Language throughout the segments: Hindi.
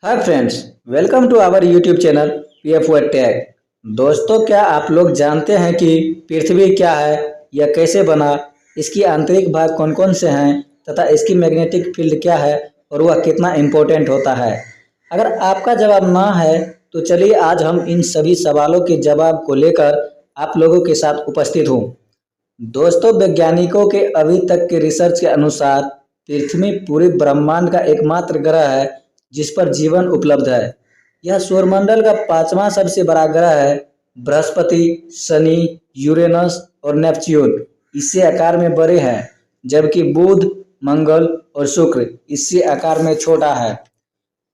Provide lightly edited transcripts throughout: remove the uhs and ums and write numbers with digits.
Hi friends, welcome to our YouTube channel PF tech. दोस्तों, क्या आप लोग जानते हैं कि पृथ्वी क्या है, यह कैसे बना, इसकी आंतरिक भाग कौन कौन से हैं तथा इसकी मैग्नेटिक फील्ड क्या है और वह कितना इम्पोर्टेंट होता है। अगर आपका जवाब ना है तो चलिए आज हम इन सभी सवालों के जवाब को लेकर आप लोगों के साथ उपस्थित हूँ। दोस्तों, वैज्ञानिकों के अभी तक के रिसर्च के अनुसार पृथ्वी पूरे ब्रह्मांड का एकमात्र ग्रह है जिस पर जीवन उपलब्ध है। यह सौरमंडल का पांचवां सबसे बड़ा ग्रह है। बृहस्पति, शनि, यूरेनस और नेपच्यून इससे आकार में बड़े हैं, जबकि बुध, मंगल और शुक्र इससे आकार में छोटा है।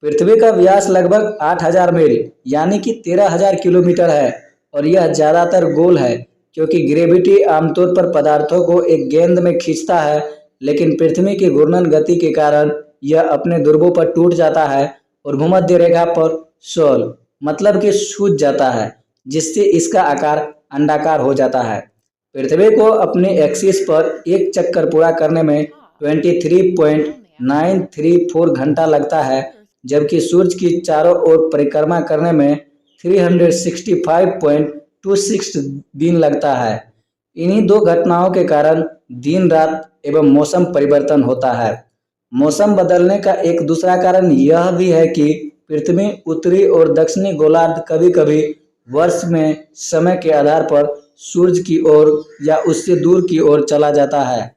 पृथ्वी का व्यास लगभग 8,000 मील यानी कि 13,000 किलोमीटर है और यह ज्यादातर गोल है, क्योंकि ग्रेविटी आमतौर पर पदार्थों को एक गेंद में खींचता है, लेकिन पृथ्वी की घूर्णन गति के कारण यह अपने ध्रुवों पर टूट जाता है और भूमध्य रेखा पर सोल मतलब कि सूज जाता है, जिससे इसका आकार अंडाकार हो जाता है। पृथ्वी को अपने एक्सिस पर एक चक्कर पूरा करने में 23.934 घंटा लगता है, जबकि सूर्य की चारों ओर परिक्रमा करने में 365.26 दिन लगता है। इन्हीं दो घटनाओं के कारण दिन रात एवं मौसम परिवर्तन होता है। मौसम बदलने का एक दूसरा कारण यह भी है कि पृथ्वी उत्तरी और दक्षिणी गोलार्ध कभी कभी वर्ष में समय के आधार पर सूर्य की ओर या उससे दूर की ओर चला जाता है।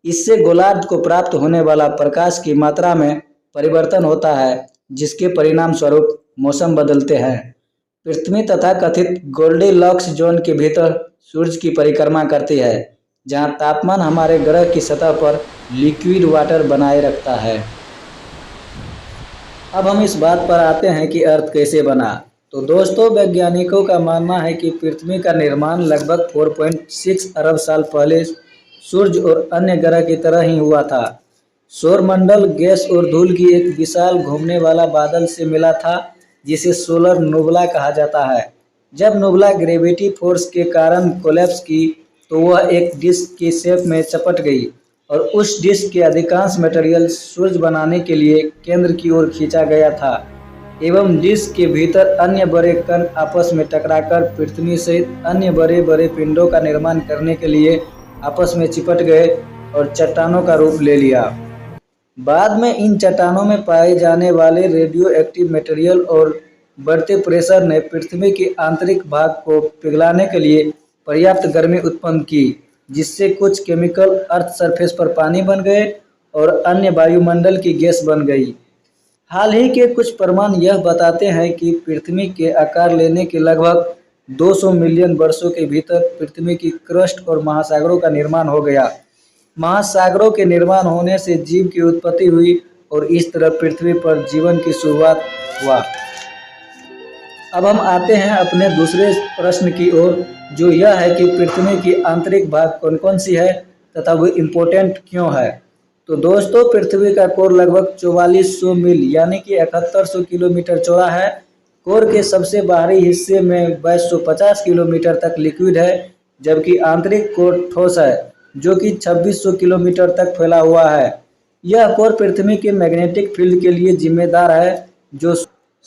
इससे गोलार्ध को प्राप्त होने वाला प्रकाश की मात्रा में परिवर्तन होता है, जिसके परिणाम स्वरूप मौसम बदलते हैं। पृथ्वी तथा कथित गोल्डीलॉक्स जोन के भीतर सूर्य की परिक्रमा करती है, जहां तापमान हमारे ग्रह की सतह पर लिक्विड वाटर बनाए रखता है। अब हम इस बात पर आते हैं कि अर्थ कैसे बना। तो दोस्तों, वैज्ञानिकों का मानना है कि पृथ्वी का निर्माण लगभग 4.6 अरब साल पहले सूर्य और अन्य ग्रह की तरह ही हुआ था। सौरमंडल गैस और धूल की एक विशाल घूमने वाला बादल से मिला था, जिसे सोलर नुबुला कहा जाता है। जब नुबुला ग्रेविटी फोर्स के कारण कोलैप्स की तो वह एक डिस्क की शेप में चपट गई और उस डिस्क के अधिकांश मटेरियल सूर्य बनाने के लिए केंद्र की ओर खींचा गया था एवं डिस्क के भीतर अन्य बड़े कण आपस में टकराकर पृथ्वी सहित अन्य बड़े बड़े पिंडों का निर्माण करने के लिए आपस में चिपट गए और चट्टानों का रूप ले लिया। बाद में इन चट्टानों में पाए जाने वाले रेडियो एक्टिव मटेरियल और बढ़ते प्रेशर ने पृथ्वी के आंतरिक भाग को पिघलाने के लिए पर्याप्त गर्मी उत्पन्न की, जिससे कुछ केमिकल अर्थ सरफेस पर पानी बन गए और अन्य वायुमंडल की गैस बन गई। हाल ही के कुछ प्रमाण यह बताते हैं कि पृथ्वी के आकार लेने के लगभग 200 मिलियन वर्षों के भीतर पृथ्वी की क्रस्ट और महासागरों का निर्माण हो गया। महासागरों के निर्माण होने से जीव की उत्पत्ति हुई और इस तरह पृथ्वी पर जीवन की शुरुआत हुआ। अब हम आते हैं अपने दूसरे प्रश्न की ओर, जो यह है कि पृथ्वी की आंतरिक भाग कौन कौन सी है तथा वो इम्पोर्टेंट क्यों है। तो दोस्तों, पृथ्वी का कोर लगभग 4400 मील यानी कि 7100 किलोमीटर चौड़ा है। कोर के सबसे बाहरी हिस्से में 2250 किलोमीटर तक लिक्विड है, जबकि आंतरिक कोर ठोस है जो कि 2600 किलोमीटर तक फैला हुआ है। यह कोर पृथ्वी के मैग्नेटिक फील्ड के लिए जिम्मेदार है, जो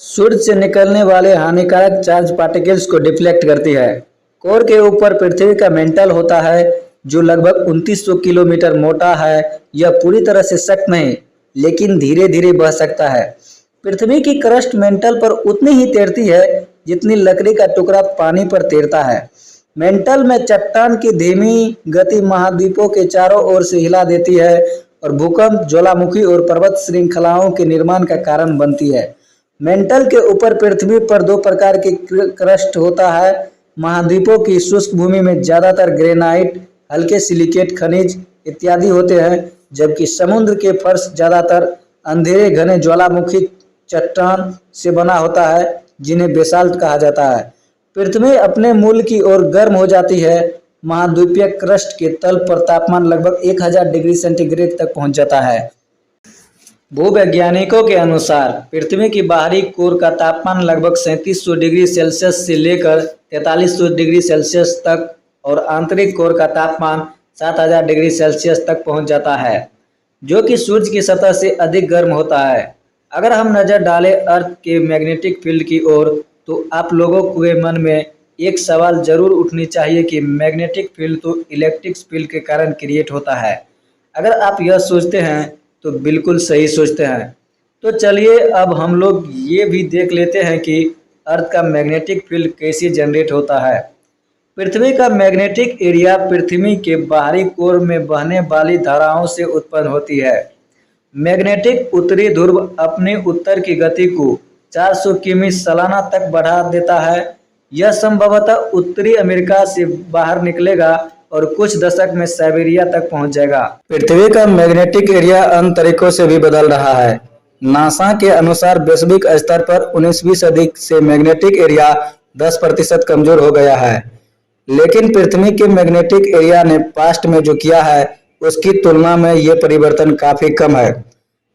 सूर्य से निकलने वाले हानिकारक चार्ज पार्टिकल्स को डिफ्लेक्ट करती है। कोर के ऊपर पृथ्वी का मेंटल होता है, जो लगभग 2900 किलोमीटर मोटा है। यह पूरी तरह से सख्त नहीं, लेकिन धीरे धीरे बह सकता है। पृथ्वी की क्रस्ट मेंटल पर उतनी ही तैरती है जितनी लकड़ी का टुकड़ा पानी पर तैरता है। मेंटल में चट्टान की धीमी गति महाद्वीपों के चारों ओर से हिला देती है और भूकंप, ज्वालामुखी और पर्वत श्रृंखलाओं के निर्माण का कारण बनती है। मेंटल के ऊपर पृथ्वी पर दो प्रकार की क्रस्ट होता है। महाद्वीपों की शुष्क भूमि में ज्यादातर ग्रेनाइट, हल्के सिलिकेट खनिज इत्यादि होते हैं, जबकि समुद्र के फर्श ज्यादातर अंधेरे घने ज्वालामुखी चट्टान से बना होता है, जिन्हें बेसाल्ट कहा जाता है। पृथ्वी अपने मूल की ओर गर्म हो जाती है। महाद्वीपीय क्रस्ट के तल पर तापमान लगभग 1000 डिग्री सेंटीग्रेड तक पहुंच जाता है। भूवैज्ञानिकों के अनुसार पृथ्वी की बाहरी कोर का तापमान लगभग 3700 डिग्री सेल्सियस से लेकर 4300 डिग्री सेल्सियस तक और आंतरिक कोर का तापमान 7000 डिग्री सेल्सियस तक पहुंच जाता है, जो कि सूर्य की सतह से अधिक गर्म होता है। अगर हम नज़र डालें अर्थ के मैग्नेटिक फील्ड की ओर, तो आप लोगों के मन में एक सवाल जरूर उठनी चाहिए कि मैग्नेटिक फील्ड तो इलेक्ट्रिक फील्ड के कारण क्रिएट होता है। अगर आप यह सोचते हैं तो बिल्कुल सही सोचते हैं। तो चलिए अब हम लोग ये भी देख लेते हैं कि अर्थ का मैग्नेटिक फील्ड कैसे जनरेट होता है। पृथ्वी का मैग्नेटिक एरिया पृथ्वी के बाहरी कोर में बहने वाली धाराओं से उत्पन्न होती है। मैग्नेटिक उत्तरी ध्रुव अपने उत्तर की गति को 400 किमी सालाना तक बढ़ा देता है। यह संभवतः उत्तरी अमेरिका से बाहर निकलेगा और कुछ दशक में साइबेरिया तक पहुंच जाएगा। पृथ्वी का मैग्नेटिक एरिया अन्य तरीकों से भी बदल रहा है। नासा के अनुसार वैश्विक स्तर पर 19वीं सदी से मैग्नेटिक एरिया 10% कमजोर हो गया है, लेकिन पृथ्वी के मैग्नेटिक एरिया ने पास्ट में जो किया है उसकी तुलना में ये परिवर्तन काफी कम है।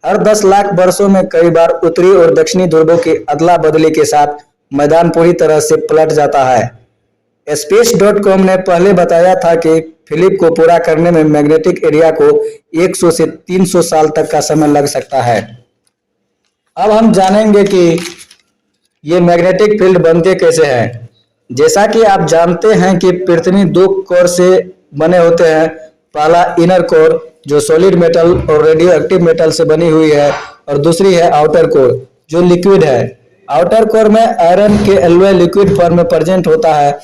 हर 10 लाख वर्षों में कई बार उत्तरी और दक्षिणी ध्रुवों की अदला बदली के साथ मैदान पूरी तरह से पलट जाता है। Space.com ने पहले बताया था कि फिलिप को पूरा करने में मैग्नेटिक एरिया को 100 से 300 साल तक का समय लग सकता है। अब हम जानेंगे कि ये मैग्नेटिक फील्ड बनते कैसे हैं। जैसा कि आप जानते हैं कि पृथ्वी 2 कोर से बने होते हैं। पहला इनर कोर जो सॉलिड मेटल और रेडियो एक्टिव मेटल से बनी हुई है, और दूसरी है आउटर कोर जो लिक्विड है। आउटर कोर में आयरन के एलॉय लिक्विड फॉर्म में प्रेजेंट होता है।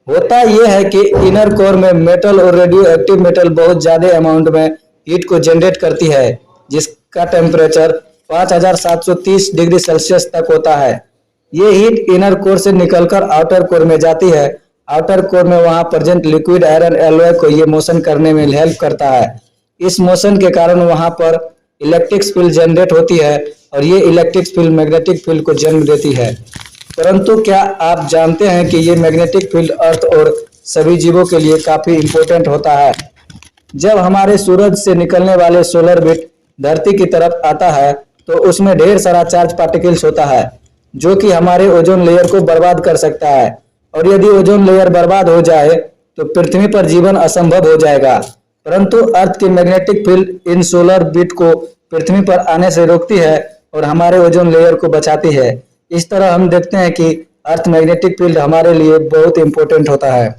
होता यह है कि इनर कोर में मेटल और रेडियो एक्टिव मेटल बहुत ज्यादा अमाउंट में हीट को जनरेट करती है, जिसका टेम्परेचर 5730 डिग्री सेल्सियस तक होता है। ये हीट इनर कोर से निकलकर आउटर कोर में जाती है। आउटर कोर में वहां प्रेजेंट लिक्विड आयरन एलॉय को ये मोशन करने में हेल्प करता है। इस मोशन के कारण वहां पर इलेक्ट्रिक फील्ड जनरेट होती है और ये इलेक्ट्रिक फील्ड मैग्नेटिक फील्ड को जन्म देती है। परंतु क्या आप जानते हैं कि ये मैग्नेटिक फील्ड अर्थ और सभी जीवों के लिए काफी इंपॉर्टेंट होता है। जब हमारे सूरज से निकलने वाले सोलर बिट धरती की तरफ आता है तो उसमें ढेर सारा चार्ज पार्टिकल्स होता है जो कि हमारे ओजोन लेयर को बर्बाद कर सकता है, और यदि ओजोन लेयर बर्बाद हो जाए तो पृथ्वी पर जीवन असंभव हो जाएगा। परंतु अर्थ की मैग्नेटिक फील्ड इन सोलर बिट को पृथ्वी पर आने से रोकती है और हमारे ओजोन लेयर को बचाती है। इस तरह हम देखते हैं कि अर्थ मैग्नेटिक फील्ड हमारे लिए बहुत इंपॉर्टेंट होता है।